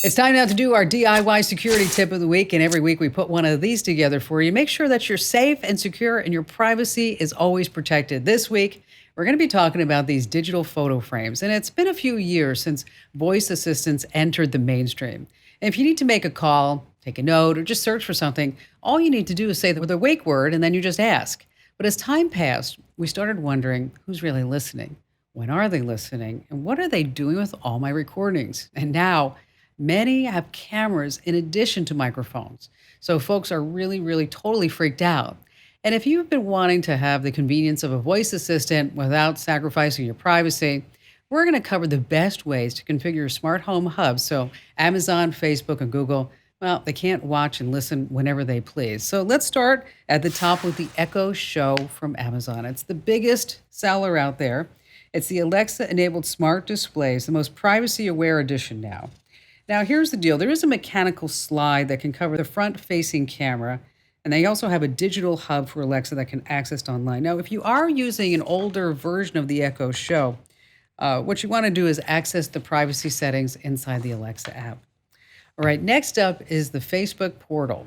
It's time now to do our DIY security tip of the week. And every week we put one of these together for you. Make sure that you're safe and secure and your privacy is always protected. This week, we're going to be talking about these digital photo frames. And it's been a few years since voice assistants entered the mainstream. And if you need to make a call, take a note, or just search for something, all you need to do is say the wake word and then you just ask. But as time passed, we started wondering who's really listening? When are they listening? And what are they doing with all my recordings? And now, many have cameras in addition to microphones. So folks are really totally freaked out. And if you've been wanting to have the convenience of a voice assistant without sacrificing your privacy, we're going to cover the best ways to configure your smart home hub so Amazon, Facebook, and Google, well, they can't watch and listen whenever they please. So let's start at the top with the Echo Show from Amazon. It's the biggest seller out there. It's the Alexa-enabled smart displays, the most privacy-aware edition now. Now, here's the deal. There is a mechanical slide that can cover the front-facing camera, and they also have a digital hub for Alexa that can access online. Now, if you are using an older version of the Echo Show, what you want to do is access the privacy settings inside the Alexa app. All right, next up is the Facebook portal.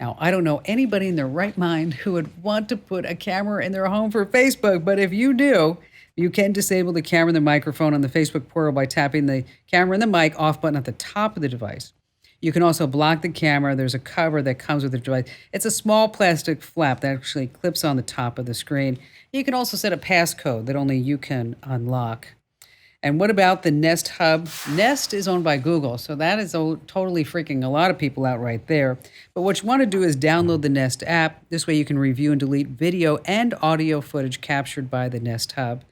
Now, I don't know anybody in their right mind who would want to put a camera in their home for Facebook, but if you do, you can disable the camera and the microphone on the Facebook portal by tapping the camera and the mic off button at the top of the device. You can also block the camera. There's a cover that comes with the device. It's a small plastic flap that actually clips on the top of the screen. You can also set a passcode that only you can unlock. And what about the Nest Hub? Nest is owned by Google, so that is totally freaking a lot of people out right there. But what you want to do is download the Nest app. This way you can review and delete video and audio footage captured by the Nest Hub.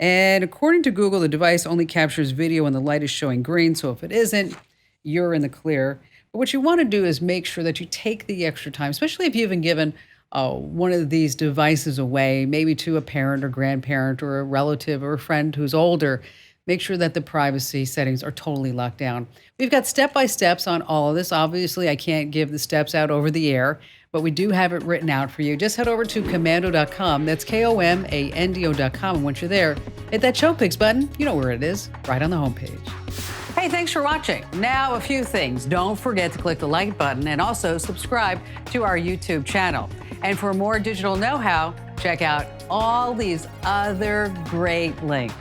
And according to Google, the device only captures video when the light is showing green. So if it isn't, you're in the clear. But what you want to do is make sure that you take the extra time, especially if you've been given one of these devices away, maybe to a parent or grandparent or a relative or a friend who's older. Make sure that the privacy settings are totally locked down. We've got step-by-steps on all of this. Obviously, I can't give the steps out over the air, but we do have it written out for you. Just head over to komando.com. That's Komando.com. And once you're there, hit that Show Pics button. You know where it is, right on the homepage. Hey, thanks for watching. Now, a few things. Don't forget to click the like button and also subscribe to our YouTube channel. And for more digital know-how, check out all these other great links.